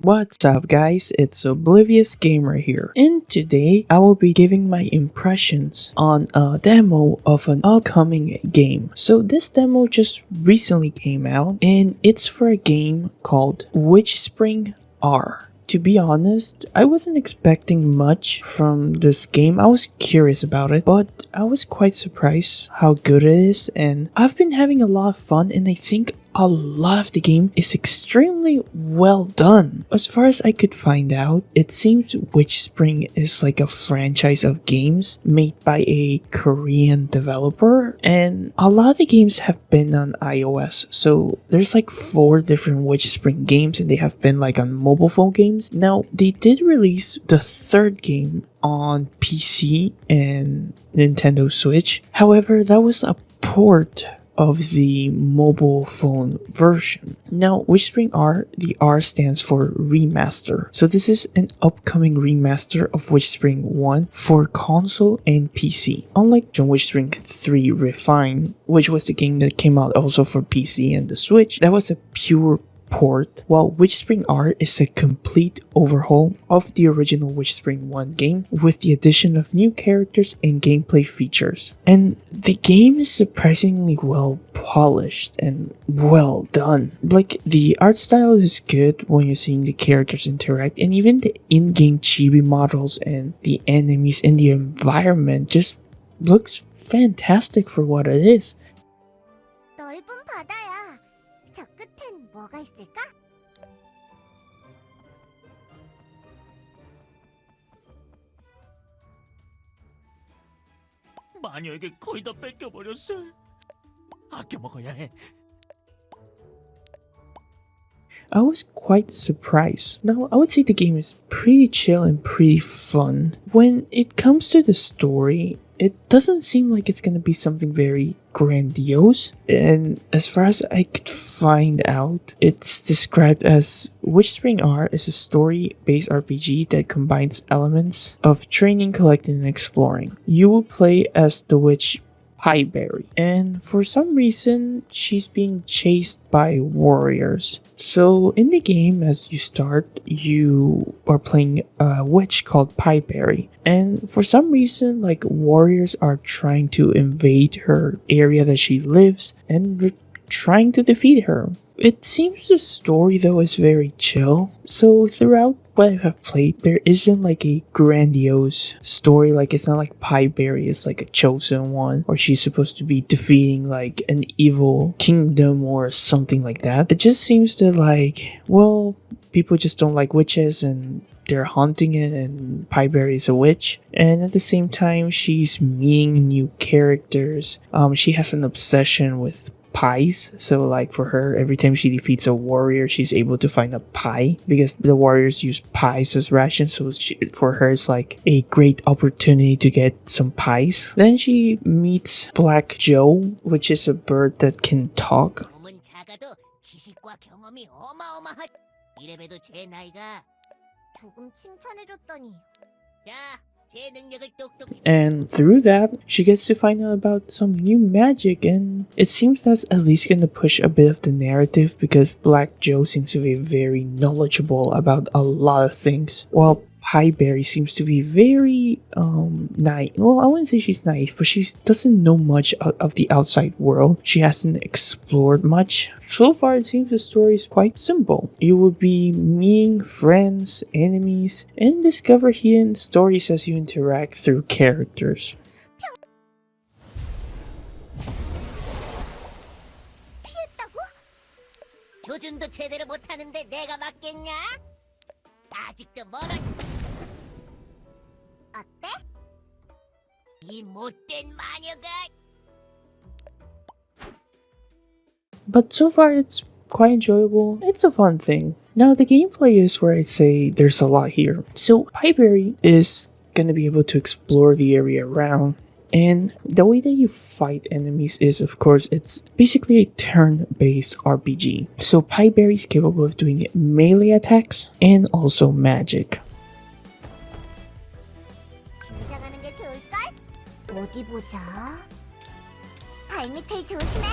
What's up guys, it's Oblivious Gamer here, and today I will be giving my impressions on a demo of an upcoming game. So this demo just recently came out, and it's for a game called WitchSpring R. To be honest, I wasn't expecting much from this game. I was curious about it, but I was quite surprised how good it is, and I've been having a lot of fun, and I think a lot of the game is extremely well done. As far as I could find out, it seems WitchSpring is like a franchise of games made by a Korean developer, and a lot of the games have been on iOS. So there's like 4 different WitchSpring games, and they have been like on mobile phone games. Now, they did release the 3rd game on PC and Nintendo Switch. However, that was a port of the mobile phone version. Now, WitchSpring R, the R stands for remaster. So this is an upcoming remaster of WitchSpring 1 for console and PC. Unlike WitchSpring 3 Refine, which was the game that came out also for PC and the Switch, that was a pure port, while WitchSpring R is a complete overhaul of the original WitchSpring 1 game with the addition of new characters and gameplay features. And the game is surprisingly well polished and well done. Like, the art style is good when you're seeing the characters interact, and even the in-game chibi models and the enemies and the environment just looks fantastic for what it is. 넓은 바다야. 저 끝엔 뭐가 있을까? 마녀에게 거의 다 뺏겨버렸어. 아껴 먹어야 해. I was quite surprised. Now, I would say the game is pretty chill and pretty fun. When it comes to the story, it doesn't seem like it's gonna be something very grandiose, and as far as I could find out, it's described as WitchSpring R is a story-based RPG that combines elements of training, collecting, and exploring. You will play as the witch Pineberry, and for some reason, she's being chased by warriors. So in the game, as you start, you are playing a witch called Pineberry, and for some reason, like, warriors are trying to invade her area that she lives and trying to defeat her. It seems the story though is very chill, so throughout what I have played, there isn't like a grandiose story. Like, it's not like Pineberry is like a chosen one, or she's supposed to be defeating like an evil kingdom or something like that. It just seems that, like, well, people just don't like witches and they're hunting it, and Pineberry is a witch, and at the same time she's meeting new characters. She has an obsession with pies, so like for her, every time she defeats a warrior, she's able to find a pie because the warriors use pies as rations, so for her it's like a great opportunity to get some pies. Then she meets Black Joe, which is a bird that can talk. 몸은 작아도 지식과 경험이 어마어마하. 이래봬도 제 나이가 조금 칭찬해줬더니. 자, 제 능력을 똑똑히. And through that, she gets to find out about some new magic, and it seems that's at least gonna push a bit of the narrative because Black Joe seems to be very knowledgeable about a lot of things, while Pineberry seems to be very naive. Well, I wouldn't say she's naive, but she doesn't know much of the outside world. She hasn't explored much. So far, it seems the story is quite simple. You will be meeting friends, enemies, and discover hidden stories as you interact through characters. 피했다고? 조준도 제대로 못하는데 내가 맞겠냐? 아직도 멀어. 어때? 이 못된 마녀가. But so far, it's quite enjoyable. It's a fun thing. Now, the gameplay is where I'd say there's a lot here. So, Pineberry is gonna be able to explore the area around, and the way that you fight enemies is, of course, it's basically a turn-based RPG. So, Pineberry is capable of doing melee attacks and also magic. 긴장하는 게 좋을걸? 어디 보자. 발밑을 조심해.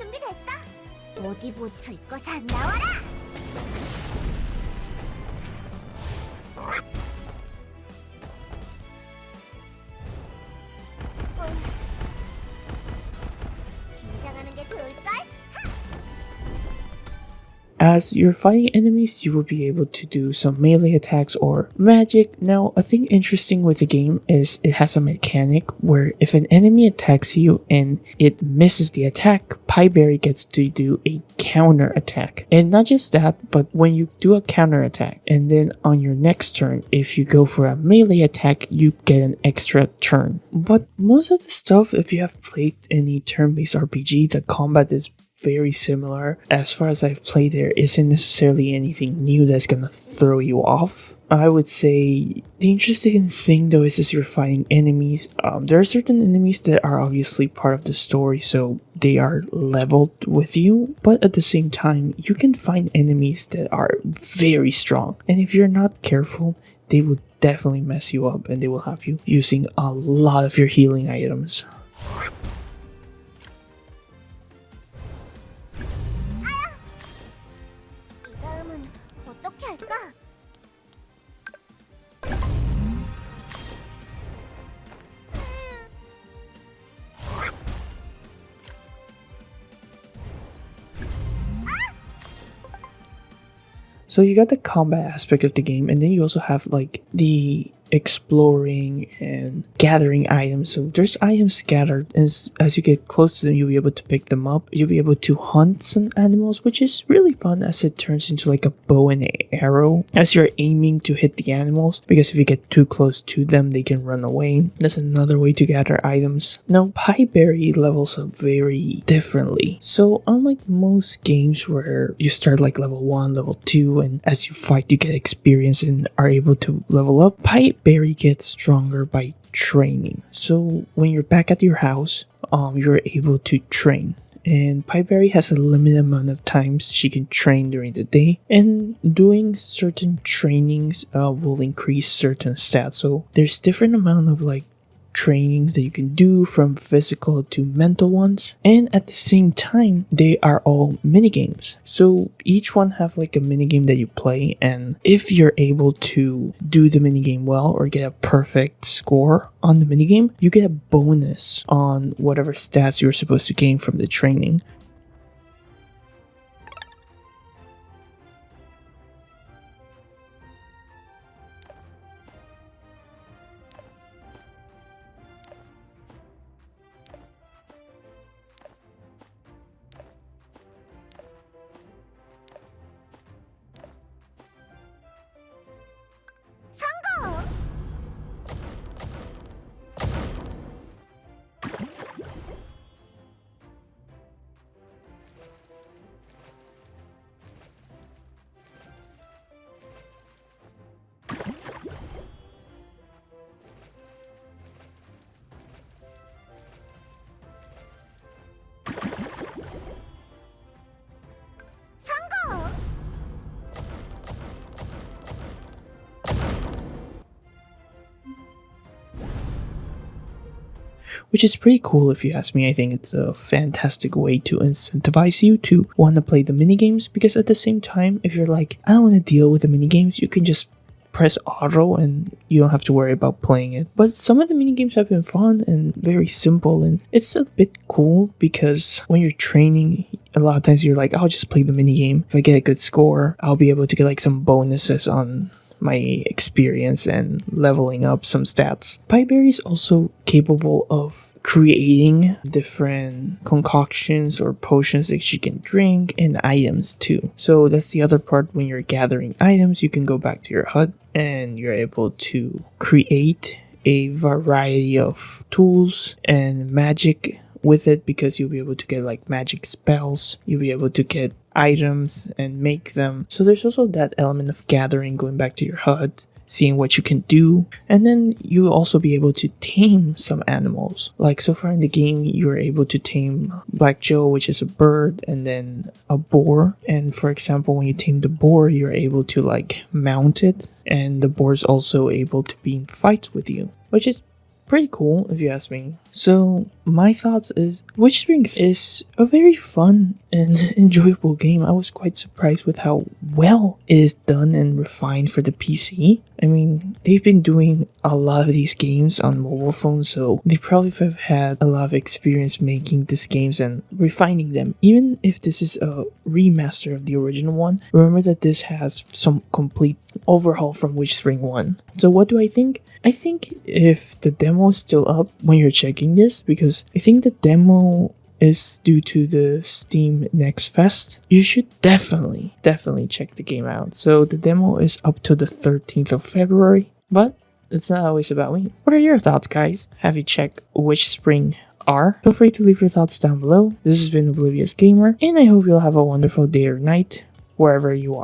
준비됐어? 어디 보지? 불꽃아 나와라! 긴장하는 게 좋을걸? As you're fighting enemies, you will be able to do some melee attacks or magic. Now, a thing interesting with the game is it has a mechanic where if an enemy attacks you and it misses the attack, Pieberry gets to do a counter attack. And not just that, but when you do a counter attack and then on your next turn, if you go for a melee attack, you get an extra turn. But most of the stuff, if you have played any turn-based RPG, the combat is very similar. As far as I've played, there isn't necessarily anything new that's gonna throw you off. I would say the interesting thing though is as you're fighting enemies, there are certain enemies that are obviously part of the story, so they are leveled with you, but at the same time, you can find enemies that are very strong, and if you're not careful, they will definitely mess you up and they will have you using a lot of your healing items. 이 다음은 어떻게 할까? So you got the combat aspect of the game, and then you also have like the exploring and gathering items. So there's items scattered, and as you get close to them, you'll be able to pick them up. You'll be able to hunt some animals, which is really fun as it turns into like a bow and arrow as you're aiming to hit the animals, because if you get too close to them, they can run away. That's another way to gather items. Now, Pieberry levels up very differently. So unlike most games where you start like level 1, level 2, and as you fight, you get experience and are able to level up, Pieberry gets stronger by training. So when you're back at your house, you're able to train. And Pieberry has a limited amount of times she can train during the day, and doing certain trainings will increase certain stats. So there's different amount of like trainings that you can do, from physical to mental ones, and at the same time they are all mini games. So each one have like a mini game that you play, and if you're able to do the mini game well or get a perfect score on the mini game, you get a bonus on whatever stats you're supposed to gain from the training. Which is pretty cool if you ask me. I think it's a fantastic way to incentivize you to want to play the minigames, because at the same time, if you're like, I don't want to deal with the minigames, you can just press auto and you don't have to worry about playing it. But some of the minigames have been fun and very simple, and it's a bit cool because when you're training, a lot of times you're like, I'll just play the minigame. If I get a good score, I'll be able to get like some bonuses on my experience and leveling up some stats. Pieberry is also capable of creating different concoctions or potions that she can drink, and items too. So that's the other part. When you're gathering items, you can go back to your hut and you're able to create a variety of tools and magic with it, because you'll be able to get like magic spells, you'll be able to get items and make them. So there's also that element of gathering, going back to your hut, seeing what you can do, and then you'll also be able to tame some animals. Like so far in the game, you're able to tame Black Joe, which is a bird, and then a boar. And for example, when you tame the boar, you're able to like mount it, and the boar is also able to be in fights with you, which is pretty cool if you ask me. So my thoughts is WitchSpring is a very fun and enjoyable game. I was quite surprised with how well it is done and refined for the PC. I mean, they've been doing a lot of these games on mobile phones, so they probably have had a lot of experience making these games and refining them. Even if this is a remaster of the original one, remember that this has some complete overhaul from WitchSpring 1. So what do I think? I think if the demo is still up when you're checking this, because I think the demo is due to the Steam Next Fest, you should definitely check the game out. So the demo is up to the 13th of February, but it's not always about me. What are your thoughts, guys? Have you checked WitchSpring R? Feel free to leave your thoughts down below. This has been Oblivious Gamer, and I hope you'll have a wonderful day or night wherever you are.